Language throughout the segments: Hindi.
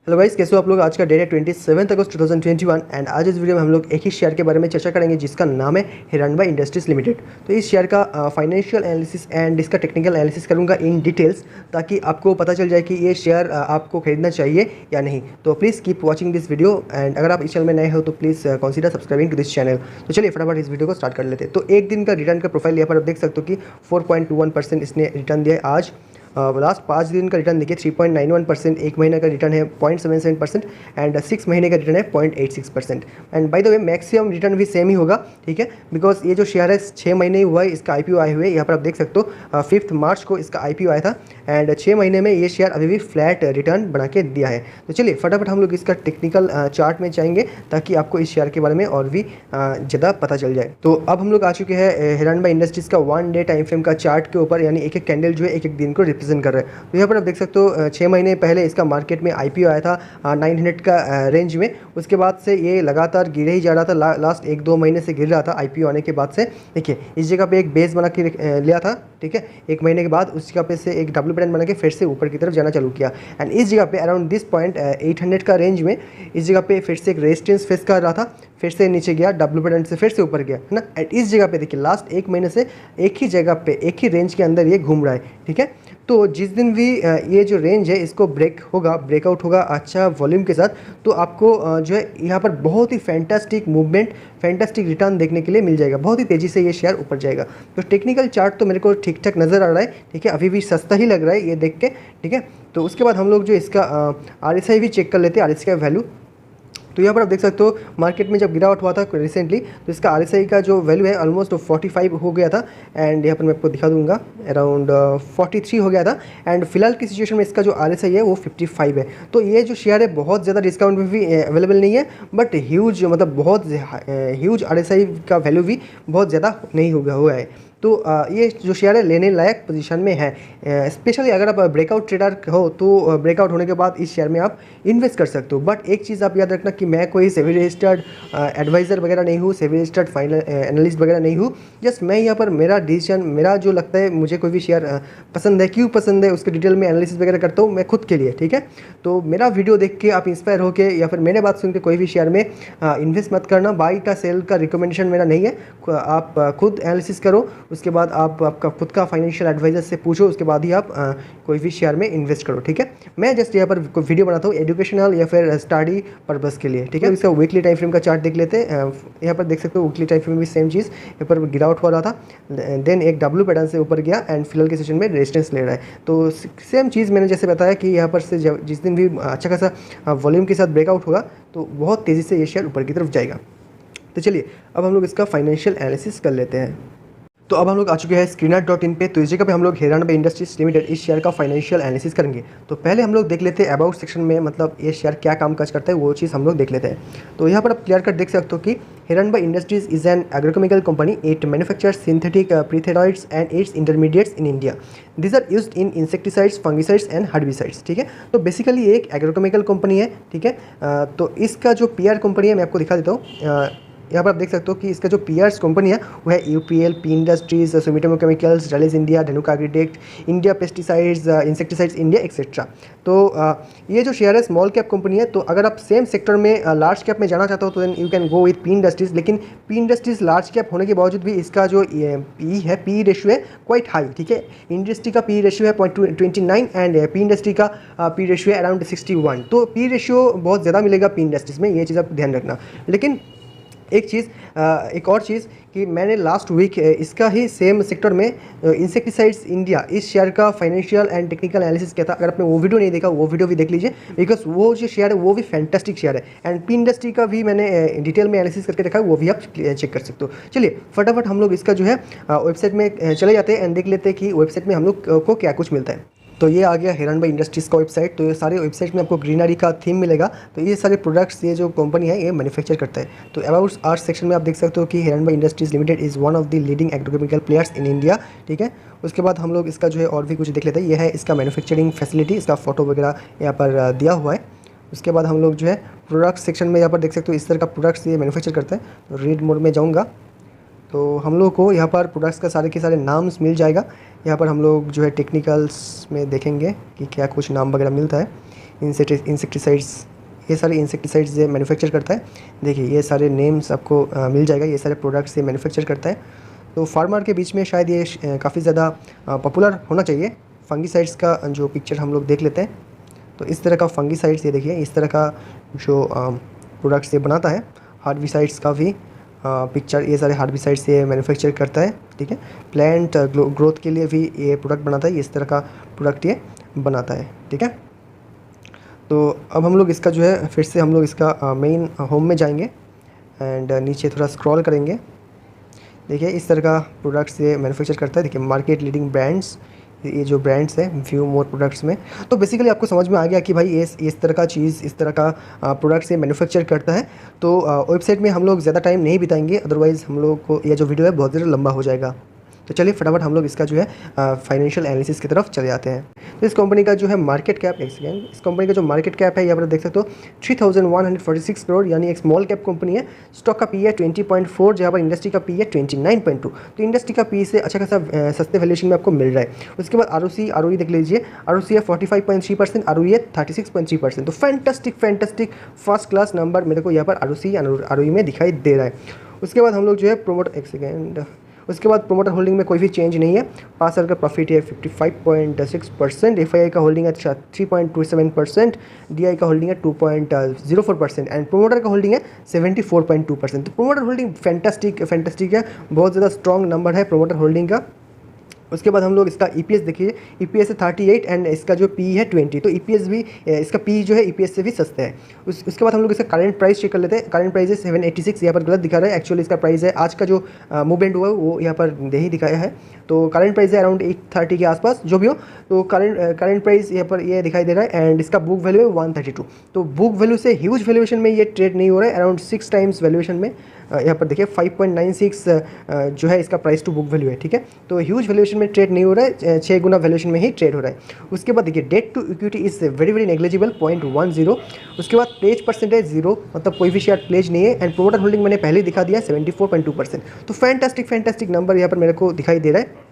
हेलो गाइस, कैसे हो आप लोग। आज का डेट है 27 अगस्त 2021 एंड आज इस वीडियो में हम लोग एक ही शेयर के बारे में चर्चा करेंगे जिसका नाम है हिरनबाई इंडस्ट्रीज लिमिटेड। तो इस शेयर का फाइनेंशियल एनालिसिस एंड इसका टेक्निकल एनालिसिस करूंगा इन डिटेल्स, ताकि आपको पता चल जाए कि ये शेयर आपको खरीदना चाहिए या नहीं। तो please keep watching this video and अगर आप इस चैनल में नए हो तो please consider subscribing to this channel. तो चलिए फटाफट इस वीडियो को स्टार्ट कर लेते हैं। तो एक दिन का रिटर्न का प्रोफाइल यहाँ पर आप देख सकते हो कि 4.21% इसने रिटर्न दिया है आज। लास्ट 5 दिन का रिटर्न देखिए 3.91%, एक महीने का रिटर्न है 0.77% एंड 6 महीने का रिटर्न है 0.86%। And by the way maximum return भी सेम ही होगा, ठीक है, बिकॉज ये जो शेयर है 6 महीने ही हुआ है इसका आईपीओ आए हुए। यहाँ पर आप देख सकते हो 5 मार्च को इसका आईपीओ आया था एंड 6 महीने में ये शेयर अभी भी फ्लैट रिटर्न बना के दिया है। तो चलिए फटाफट हम लोग इसका टेक्निकल चार्ट में जाएंगे ताकि आपको इस शेयर के बारे में और भी ज़्यादा पता चल जाए। तो अब हम लोग आ चुके हैं हिरनबाई इंडस्ट्रीज़ का 1 डे टाइम फ्रेम का चार्ट के ऊपर, यानी एक एक कैंडल जो है एक एक दिन को रिप्रेजेंट कर रहा है। तो यहाँ पर आप देख सकते हो 6 महीने पहले इसका मार्केट में आईपीओ आया था 900 का रेंज में। उसके बाद से ये लगातार गिरे ही जा रहा था, लास्ट 1-2 महीने से गिर रहा था आईपीओ आने के बाद से। देखिए इस जगह पे एक बेस बना के लिया था, ठीक है, 1 महीने के बाद उस जगह पे से एक डब्ल्यू पैटर्न बना के फिर से ऊपर की तरफ जाना चालू किया एंड इस जगह पे अराउंड दिस पॉइंट 800 का रेंज में इस जगह पे फिर से एक रेजिस्टेंस फेस कर रहा था, फिर से नीचे गया, डब्ल्यू पैटर्न से फिर से ऊपर गया, है ना। एंड इस जगह पे देखिए लास्ट 1 महीने से एक ही जगह पे एक ही रेंज के अंदर ये घूम रहा है, ठीक है। तो जिस दिन भी ये जो रेंज है इसको ब्रेकआउट होगा अच्छा वॉल्यूम के साथ, तो आपको जो है यहाँ पर बहुत ही फैंटास्टिक मूवमेंट, फैंटास्टिक रिटर्न देखने के लिए मिल जाएगा। बहुत ही तेज़ी से ये शेयर ऊपर जाएगा। तो टेक्निकल चार्ट तो मेरे को ठीक ठाक नज़र आ रहा है, ठीक है, अभी भी सस्ता ही लग रहा है ये देख के, ठीक है। तो उसके बाद हम लोग जो इसका RSI भी चेक कर लेते हैं, RSI का वैल्यू। तो यहाँ पर आप देख सकते हो मार्केट में जब गिरावट हुआ था रिसेंटली तो इसका RSI का जो वैल्यू है ऑलमोस्ट 45 हो गया था एंड यहाँ पर मैं आपको दिखा दूंगा अराउंड 43 हो गया था एंड फिलहाल की सिचुएशन में इसका जो RSI है वो 55 है। तो ये जो शेयर है बहुत ज़्यादा डिस्काउंट में भी अवेलेबल नहीं है, बट ह्यूज मतलब बहुत ह्यूज RSI का वैल्यू भी बहुत ज़्यादा नहीं हुआ है। तो ये जो शेयर है लेने लायक पोजीशन में है। स्पेशली अगर आप ब्रेकआउट ट्रेडर हो तो ब्रेकआउट होने के बाद इस शेयर में आप इन्वेस्ट कर सकते हो। बट एक चीज़ आप याद रखना कि मैं कोई सेबी रजिस्टर्ड एडवाइज़र वगैरह नहीं हूँ, सेबी रजिस्टर्ड फाइनल एनालिस्ट वगैरह नहीं हूँ। जस्ट मैं यहाँ पर मेरा डिसीजन, मेरा जो लगता है मुझे कोई भी शेयर पसंद है, क्यों पसंद है उसके डिटेल में एनालिसिस वगैरह करता हूँ मैं खुद के लिए, ठीक है। तो मेरा वीडियो देख के आप इंस्पायर होकर या फिर मैंने बात सुन के कोई भी शेयर में इन्वेस्ट मत करना। बाई का सेल का रिकमेंडेशन मेरा नहीं है, आप खुद एनालिसिस करो, उसके बाद आप आपका खुद का फाइनेंशियल एडवाइजर से पूछो, उसके बाद ही आप कोई भी शेयर में इन्वेस्ट करो, ठीक है। मैं जस्ट यहाँ पर वीडियो बनाता हूँ एजुकेशनल या फिर स्टडी पर्पस के लिए, ठीक है। तो इसका वीकली टाइम फ्रेम का चार्ट देख लेते हैं। यहाँ पर देख सकते हो वीकली टाइम फ्रेम में भी सेम चीज़, यहाँ पर गिरावट हो रहा था, देन एक डब्ल्यू पैटर्न से ऊपर गया एंड फिलहाल के सेशन में रेजिस्टेंस ले रहा है। तो सेम चीज़ मैंने जैसे बताया कि यहाँ पर से जिस दिन भी अच्छा खासा वॉल्यूम के साथ ब्रेकआउट होगा तो बहुत तेज़ी से ये शेयर ऊपर की तरफ जाएगा। तो चलिए अब हम लोग इसका फाइनेंशियल एनालिसिस कर लेते हैं। तो अब हम लोग आ चुके हैं screener.in पे। तो इस जगह पे हम लोग हिरनबाई इंडस्ट्रीज लिमिटेड इस शेयर का फाइनेंशियल एनालिसिस करेंगे। तो पहले हम लोग देख लेते हैं अबाउट सेक्शन में, मतलब ये शेयर क्या काम काज करता है वो चीज़ हम लोग देख लेते हैं। तो यहाँ पर आप क्लियर कट देख सकते हो कि Heranba industries is an agrochemical company. It manufactures synthetic pyrethroids and its intermediates in India. This are used in insecticides, fungicides and herbicides, ठीक है। तो बेसिकली एक एग्रोकेमिकल कंपनी है, ठीक है। तो इसका जो पीआर कंपनी है मैं आपको दिखा देता हूँ। यहाँ पर आप देख सकते हो कि इसका जो पीआर्स कंपनी है वो है UPL, P industries, Sumitomo chemicals, Rallis India, Dhanuka agritech, India pesticides, insecticides India etcetera. तो ये जो शेयर है स्मॉल कैप कंपनी है। तो अगर आप सेम सेक्टर में लार्ज कैप में जाना चाहते हो तो then you can go with P industries. लेकिन पी इंडस्ट्रीज लार्ज कैप होने के बावजूद भी इसका जो पी रेशियो है क्वाइट हाई, ठीक है। इंडस्ट्री का पी रेशियो है 0.29 एंड पी इंडस्ट्री का पी रेशियो है अराउंड 61। तो पी रेशियो बहुत ज़्यादा मिलेगा पी इंडस्ट्रीज में, ये चीज़ आप ध्यान रखना। लेकिन एक और चीज़ कि मैंने लास्ट वीक इसका ही सेम सेक्टर में इंसेक्टिसाइड्स इंडिया इस शेयर का फाइनेंशियल एंड टेक्निकल एनालिसिस किया था। अगर आपने वो वीडियो नहीं देखा वो वीडियो भी देख लीजिए, बिकॉज वो जो शेयर है वो भी फैंटास्टिक शेयर है एंड पी इंडस्ट्री का भी मैंने डिटेल में एनालिसिस करके रखा है, वो भी आप चेक कर सकते हो। चलिए फटाफट हम लोग इसका जो है वेबसाइट में चले जाते हैं एंड देख लेते हैं कि वेबसाइट में हम लोग को क्या कुछ मिलता है। तो ये आ गया हिरनबाई इंडस्ट्रीज़ का वेबसाइट। तो ये सारे वेबसाइट में आपको ग्रीनरी का थीम मिलेगा। तो ये सारे प्रोडक्ट्स ये जो कंपनी है ये मैन्युफैक्चर करता है। तो अबाउट आर्ट सेक्शन में आप देख सकते हो कि Heranba industries limited is one of the leading agrochemical players in India, ठीक है। उसके बाद हम लोग इसका जो है और भी कुछ देख लेते हैं। ये है इसका मैन्युफैक्चरिंग फैसिलिटी, इसका फोटो वगैरह यहाँ पर दिया हुआ है। उसके बाद हम लोग जो है प्रोडक्ट सेक्शन में यहाँ पर देख सकते हो इस तरह का प्रोडक्ट्स ये मैन्युफैक्चर करता है। तो रीड मोड में जाऊँगा तो हम लोग को यहाँ पर प्रोडक्ट्स का सारे के सारे नाम्स मिल जाएगा। यहाँ पर हम लोग जो है टेक्निकल्स में देखेंगे कि क्या कुछ नाम वगैरह मिलता है। इंसेक्टिसाइड्स, ये सारे इंसेक्टिसाइड्स ये मैन्युफैक्चर करता है। देखिए ये सारे नेम्स आपको मिल जाएगा, ये सारे प्रोडक्ट्स ये मैन्युफैक्चर करता है। तो फार्मर के बीच में शायद ये काफ़ी ज़्यादा पॉपुलर होना चाहिए। फंगीसाइड्स का जो पिक्चर हम लोग देख लेते हैं, तो इस तरह का फंगीसाइड्स ये देखिए, इस तरह का जो प्रोडक्ट्स ये बनाता है। हार्बिसाइड्स का भी पिक्चर, ये सारे हार्बिसाइड्स ये मैन्युफैक्चर करता है, ठीक है। प्लांट ग्रोथ के लिए भी ये प्रोडक्ट बनाता है, इस तरह का प्रोडक्ट ये बनाता है, ठीक है। तो अब हम लोग इसका जो है फिर से हम लोग इसका मेन होम में जाएंगे एंड नीचे थोड़ा स्क्रॉल करेंगे। देखिए इस तरह का प्रोडक्ट्स ये मैन्युफैक्चर करता है। देखिए मार्केट लीडिंग ब्रांड्स, ये जो ब्रांड्स हैं फ्यू मोर प्रोडक्ट्स में। तो बेसिकली आपको समझ में आ गया कि भाई ये इस तरह का चीज़, इस तरह का प्रोडक्ट्स ये मैन्युफैक्चर करता है। तो वेबसाइट में हम लोग ज़्यादा टाइम नहीं बिताएंगे, अदरवाइज़ हम लोग को ये जो वीडियो है बहुत ज़्यादा लंबा हो जाएगा। तो चलिए फटाफट हम लोग इसका जो है फाइनेंशियल एनालिसिस की तरफ चले जाते हैं। तो इस कंपनी का जो है मार्केट कैप, एक सेकेंड, इस कंपनी का जो मार्केट कैप है यहाँ पर देख सकते हो 3146 करोड़, यानी एक स्मॉल कैप कंपनी है। स्टॉक का पी है 20.4, जहाँ पर इंडस्ट्री का पी है 29.2। तो इंडस्ट्री का पी से अच्छा खासा सस्ते वैल्यूएशन में आपको मिल रहा है। उसके बाद आरओसी देख लीजिए, आरओसी है 45.3%, आरओई है 36.3%। तो फैंटास्टिक फर्स्ट क्लास नंबर मेरे को यहाँ पर आरओई में दिखाई दे रहा है। उसके बाद हम लोग जो है उसके बाद प्रोमोटर होल्डिंग में कोई भी चेंज नहीं है। 5 साल का प्रॉफिट है 55.6%, एफआईआई का होल्डिंग है 3.27%, डीआई का होल्डिंग है 2.04% एंड प्रोमोटर का होल्डिंग है 74.2%। तो प्रोमोटर होल्डिंग फैंटास्टिक है, बहुत ज़्यादा स्ट्रॉन्ग नंबर है प्रोमोटर होल्डिंग का। उसके बाद हम लोग इसका ईपीएस देखिए, ईपीएस है 38 एंड इसका जो पी है 20। तो ईपीएस भी, इसका पी जो है ईपीएस से भी सस्ता है। उसके बाद हम लोग इसका करंट प्राइस चेक कर लेते हैं। करंट प्राइस है 786, यहाँ पर गलत दिखा रहा है, एक्चुअली इसका प्राइस है आज का जो मूवमेंट हुआ है वो यहाँ पर नहीं दिखाया है। तो करंट प्राइस है अराउंड 830 के आसपास, जो भी हो। तो करंट प्राइस यहाँ पर ये दिखाई दे रहा है एंड इसका बुक वैल्यू है 132। तो बुक वैल्यू से ह्यूज वैल्यूएशन में ये ट्रेड नहीं हो रहा है, अराउंड 6 टाइम्स वैल्यूएशन में। यहाँ पर देखिए 5.96 जो है इसका प्राइस टू बुक वैल्यू है, ठीक है। तो ह्यूज वैल्यूएशन में ट्रेड नहीं हो रहा है, 6 गुना वैल्यूएशन में ही ट्रेड हो रहा है। उसके बाद देखिए debt to equity is very negligible 0.10। उसके बाद प्लेज परसेंटेज 0, मतलब कोई भी शेयर प्लेज नहीं है एंड प्रोमोटर होल्डिंग मैंने पहले दिखा दिया 74.2%। तो फैंटास्टिक नंबर यहाँ पर मेरे को दिखाई दे रहा है।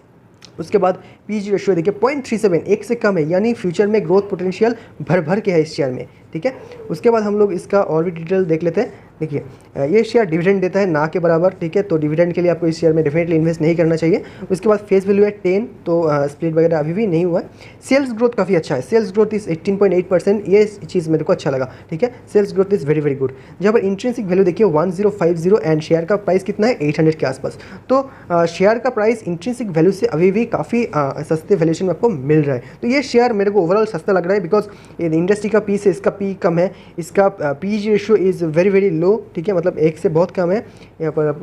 उसके बाद पीजी रेशियो देखिए 0.37, एक से कम है, यानी फ्यूचर में ग्रोथ पोटेंशियल भर के है इस शेयर में, ठीक है। उसके बाद हम लोग इसका और भी डिटेल देख लेते हैं। देखिए ये शेयर डिविडेंड देता है ना के बराबर, ठीक है। तो डिविडेंड के लिए आपको इस शेयर में डेफिनेटली इन्वेस्ट नहीं करना चाहिए। उसके बाद फेस वैल्यू है 10, तो स्प्लिट वगैरह अभी भी नहीं हुआ है। सेल्स ग्रोथ काफ़ी अच्छा है, सेल्स ग्रोथ इज 18.8%, ये चीज़ मेरे को अच्छा लगा, ठीक है। Sales growth is very good. जहाँ पर इंट्रिंसिक वैल्यू देखिए 1050 एंड शेयर का प्राइस कितना है 800 के आसपास। तो शेयर का प्राइस इंट्रिंसिक वैल्यू से अभी भी काफ़ी सस्ते वैल्यूएशन में आपको मिल रहा है। तो ये शेयर मेरे को ओवरऑल सस्ता लग रहा है, बिकॉज इंडस्ट्री का पी से इसका पी कम है, इसका PG ratio is very low, ठीक है, मतलब 1 से बहुत कम है। यहाँ पर आप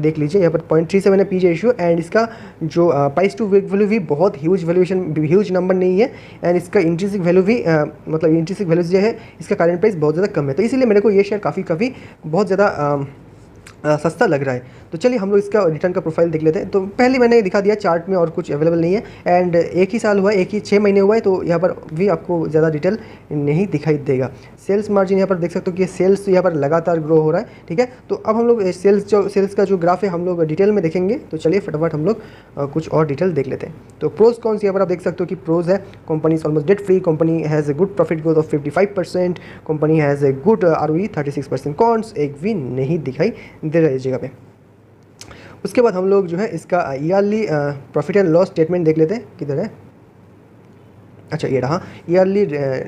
देख लीजिए, यहाँ पर 0.37 है पीजी रेशियो एंड इसका जो प्राइस टू बुक वैल्यू भी बहुत ह्यूज नंबर नहीं है एंड इसका इंट्रिंसिक वैल्यू भी मतलब इंट्रिंसिक वैल्यू जो है इसका करंट प्राइस बहुत ज़्यादा कम है। तो इसीलिए मेरे को ये शेयर काफ़ी बहुत ज़्यादा सस्ता लग रहा है। तो चलिए हम लोग इसका रिटर्न का प्रोफाइल देख लेते हैं। तो पहले मैंने दिखा दिया चार्ट में, और कुछ अवेलेबल नहीं है एंड एक ही साल हुआ है, एक ही 6 महीने हुआ है, तो यहाँ पर भी आपको ज़्यादा डिटेल नहीं दिखाई देगा। सेल्स मार्जिन यहाँ पर देख सकते हो कि सेल्स यहाँ पर लगातार ग्रो हो रहा है, ठीक है। तो अब हम लोग सेल्स का जो ग्राफ है हम लोग डिटेल में देखेंगे। तो चलिए फटाफट हम लोग कुछ और डिटेल देख लेते हैं। तो प्रोज कॉन्स यहाँ पर आप देख सकते हो कि प्रोज है, company is almost debt free, company has a good profit growth of 55%, company has a good ROE 36%। Cons एक भी नहीं दिखाई दे रहा है इस जगह पे। उसके बाद हम लोग जो है इसका yearly profit and loss statement देख लेते हैं, किधर है, अच्छा ये रहा ईयरली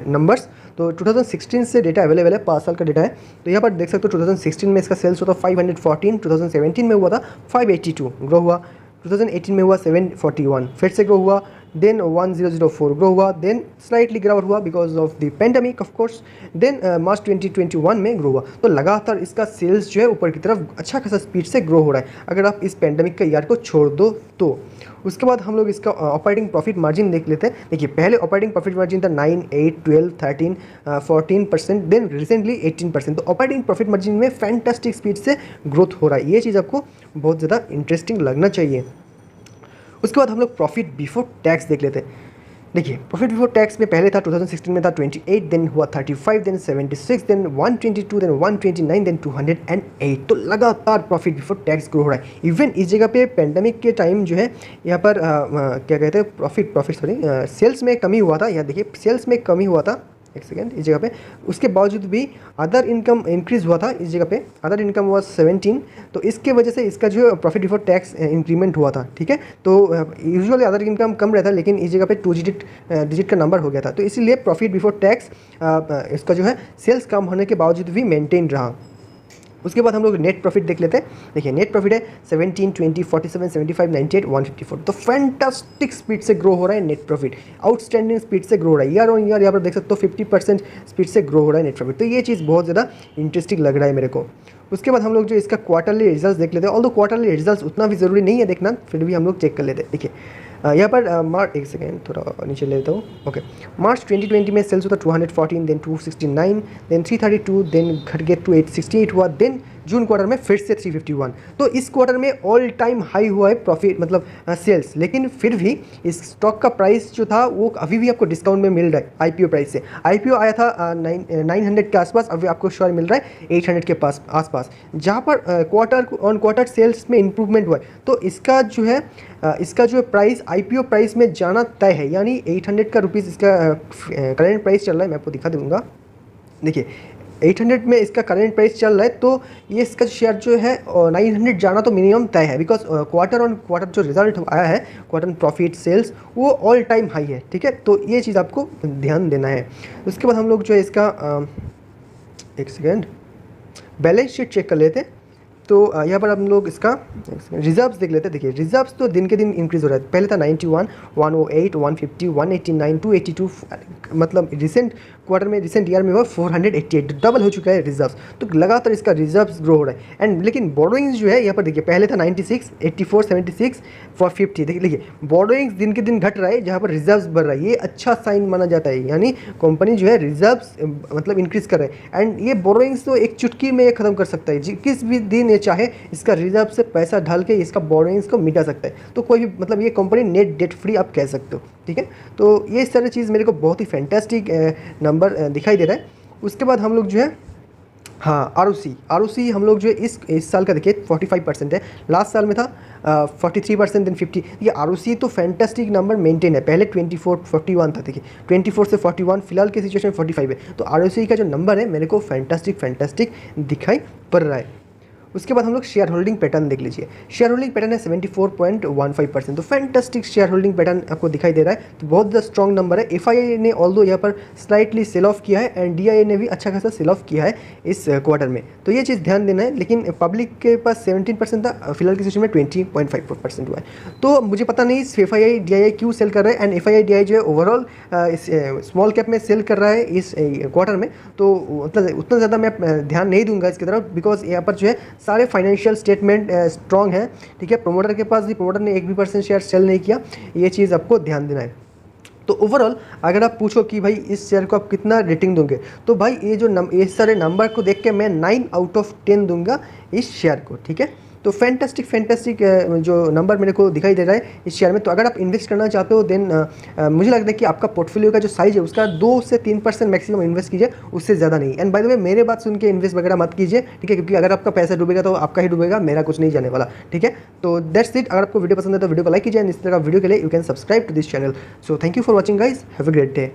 नंबर्स। तो 2016 से डेटा अवेलेबल है, 5 साल का डेटा है। तो यहाँ पर देख सकते हो 2016 में इसका सेल्स हुआ था 514, 2017 में हुआ था 582, ग्रो हुआ। 2018 में हुआ 741, फिर से ग्रो हुआ, देन 1004 ग्रो हुआ, देन स्लाइटली गिरावट हुआ because of the pandemic of course, then March 2021 में ग्रो हुआ। तो लगातार इसका सेल्स जो है ऊपर की तरफ अच्छा खासा स्पीड से ग्रो हो रहा है, अगर आप इस पेंडेमिक का ईयर को छोड़ दो तो। उसके बाद हम लोग इसका ऑपरेटिंग प्रॉफिट मार्जिन देख लेते हैं। देखिए पहले ऑपरेटिंग प्रॉफिट मार्जिन था 9, 8, 12, 13, 14%, देन रिसेंटली 18%। तो ऑपरेटिंग प्रॉफिट मार्जिन में फैंटास्टिक स्पीड से ग्रोथ हो रहा है, ये चीज़ आपको बहुत ज़्यादा इंटरेस्टिंग लगना चाहिए। उसके बाद हम लोग प्रॉफिट बिफोर टैक्स देख लेते हैं। देखिए प्रॉफिट बिफोर टैक्स में पहले था 2016 में था 28, देन हुआ 35, देन 76, देन 122, देन 129, देन 208। तो लगातार प्रॉफिट बिफोर टैक्स ग्रो हो रहा है। इवन इस जगह पे पेंडेमिक के टाइम जो है यहाँ पर क्या कहते हैं सेल्स में कमी हुआ था। यहाँ देखिए सेल्स में कमी हुआ था, एक सेकेंड, इस जगह पे उसके बावजूद भी अदर इनकम इंक्रीज़ हुआ था। इस जगह पे अदर इनकम हुआ 17, तो इसके वजह से इसका जो प्रॉफिट बिफोर टैक्स इंक्रीमेंट हुआ था। ठीक है, तो यूजुअली अदर इनकम कम रहता है, लेकिन इस जगह पे 2 डिजिट का नंबर हो गया था, तो इसीलिए प्रॉफिट बिफोर टैक्स इसका जो है सेल्स कम होने के बावजूद भी मेंटेन रहा। उसके बाद हम लोग नेट प्रॉफिट देख लेते हैं। देखिए नेट प्रॉफिट है 17, 20, 47, 75, 98, 154, तो फैंटास्टिक स्पीड से ग्रो हो रहा है नेट प्रॉफिट, आउटस्टैंडिंग स्पीड से ग्रो हो रहा है। ईयर ऑन ईयर यहाँ पर देख सकते हो 50% स्पीड से ग्रो हो रहा है नेट प्रॉफिट, तो ये चीज़ बहुत ज़्यादा इंटरेस्टिंग लग रहा है मेरे को। उसके बाद हम लोग जो इसका क्वार्टरली रिजल्ट देख लेते हैं, ऑल्दो क्वार्टरली रिजल्ट उतना भी ज़रूरी नहीं है देखना, फिर भी हम लोग चेक कर लेते हैं। देखिए यहाँ पर मार्च, एक सेकेंड थोड़ा नीचे ले लेता हूँ। ओके, मार्च 2020 में सेल्स होता 214, देन 269, देन 332, देन घट के 268 हुआ, देन जून क्वार्टर में फिर से 351। तो इस क्वार्टर में ऑल टाइम हाई हुआ है प्रॉफिट मतलब सेल्स, लेकिन फिर भी इस स्टॉक का प्राइस जो था वो अभी भी आपको डिस्काउंट में मिल रहा है आईपीओ प्राइस से। आईपीओ आया था 900 के आसपास, अभी आपको श्योर मिल रहा है 800 के पास आसपास, जहाँ पर क्वार्टर ऑन क्वार्टर सेल्स में इंप्रूवमेंट हुआ है। तो इसका जो है इसका जो प्राइस आईपीओ प्राइस में जाना तय है, यानी 800 का रुपीज़ इसका करेंट प्राइस चल रहा है। मैं आपको दिखा दूँगा, देखिए 800 में इसका करंट प्राइस चल रहा है, तो ये इसका शेयर जो है 900 जाना तो मिनिमम तय है, बिकॉज क्वार्टर ऑन क्वार्टर जो रिजल्ट आया है क्वार्टर प्रॉफिट सेल्स वो ऑल टाइम हाई है। ठीक है, तो ये चीज़ आपको ध्यान देना है। उसके बाद हम लोग जो है इसका एक सेकेंड बैलेंस शीट चेक कर लेते हैं। तो यहाँ पर हम लोग इसका रिजर्व्स देख लेते हैं। देखिए रिजर्व्स तो दिन के दिन इंक्रीज़ हो रहा है, पहले था 91, 108, 150, 189, 282, मतलब रिसेंट क्वार्टर में रिसेंट ईयर में वो 488, डबल हो चुका है रिजर्व्स। तो लगातार इसका रिजर्व्स ग्रो हो रहा है। एंड लेकिन बोरोइंग्स जो है यहाँ पर देखिए पहले था 96, 84, 76, 450, देखिए बोरोइंग्स दिन के दिन घट रहा है, जहाँ पर रिजर्व्स बढ़ रहा है, ये अच्छा साइन माना जाता है, यानी कंपनी जो है रिजर्व्स मतलब इंक्रीज़ कर रहे हैं। एंड ये बोरोइंग्स तो एक चुटकी में ये ख़त्म कर सकता है, किस भी दिन ये चाहे इसका रिजर्व से पैसा ढाल के इसका बोरोइंग्स को मिटा सकता है। तो कोई भी मतलब ये कंपनी नेट डेट फ्री आप कह सकते हो। ठीक है, तो ये सारी चीज़ मेरे को बहुत ही फैंटास्टिक नंबर दिखाई दे रहा है। उसके बाद हम लोग जो है हाँ आरओसी हम लोग जो है इस साल का देखिए 45% है, लास्ट साल में था 43%, देन 50। ये आरओसी तो फैंटास्टिक नंबर मेंटेन है, पहले 24, 41 था, देखिए 24 से 41, फिलहाल की सिचुएशन 45 है। तो आरओसी का जो नंबर है मेरे को फैंटास्टिक दिखाई पड़ रहा है। उसके बाद हम लोग शेयर होल्डिंग पैटर्न देख लीजिए। शेयर होल्डिंग पैटर्न है 74.15%, तो फैंटास्टिक शेयर होल्डिंग पैटर्न आपको दिखाई दे रहा है, तो बहुत ज़्यादा स्ट्रॉन्ग नंबर है। एफआईआई ने ऑल्दो यहाँ पर स्लाइटली सेल ऑफ किया है एंड डीआईए ने भी अच्छा खासा सेल ऑफ किया है इस क्वार्टर में, तो ये चीज़ ध्यान देना है। लेकिन पब्लिक के पास 17% था, फिलहाल की सिचुएशन में 20.54% हुआ है। तो मुझे पता नहीं एफआईआई डीआईए क्यों सेल कर रहा है, एंड एफआईआई डीआईए जो है ओवरऑल स्मॉल कैप में सेल कर रहा है इस क्वार्टर में, तो मतलब उतना ज़्यादा मैं ध्यान नहीं दूंगा इसकी तरफ, बिकॉज यहाँ पर जो है सारे फाइनेंशियल स्टेटमेंट स्ट्रॉन्ग है। ठीक है, प्रोमोटर के पास भी प्रमोटर ने 1% शेयर सेल नहीं किया, ये चीज़ आपको ध्यान देना है। तो ओवरऑल अगर आप पूछो कि भाई इस शेयर को आप कितना रेटिंग दोगे, तो भाई ये जो ये सारे नंबर को देख के मैं 9 आउट ऑफ 10 दूंगा इस शेयर को। ठीक है, तो फैंटास्टिक जो नंबर मेरे को दिखाई दे रहा है इस शेयर में। तो अगर आप इन्वेस्ट करना चाहते हो देन मुझे लगता है कि आपका पोर्टफोलियो का जो साइज़ है उसका 2 से 3% मैक्सिमम इन्वेस्ट कीजिए, उससे ज़्यादा नहीं। एंड बाय द वे मेरे बात सुन के इन्वेस्ट वगैरह मत कीजिए, ठीक है, क्योंकि अगर आपका पैसा डूबेगा तो आपका ही डूबेगा, मेरा कुछ नहीं जाने वाला। ठीक है, तो दैट्स इट। अगर आपको वीडियो पसंद है तो वीडियो को लाइक कीजिए, इस तरह का वीडियो के लिए you can subscribe to this channel. So thank you for watching guys, have a great day.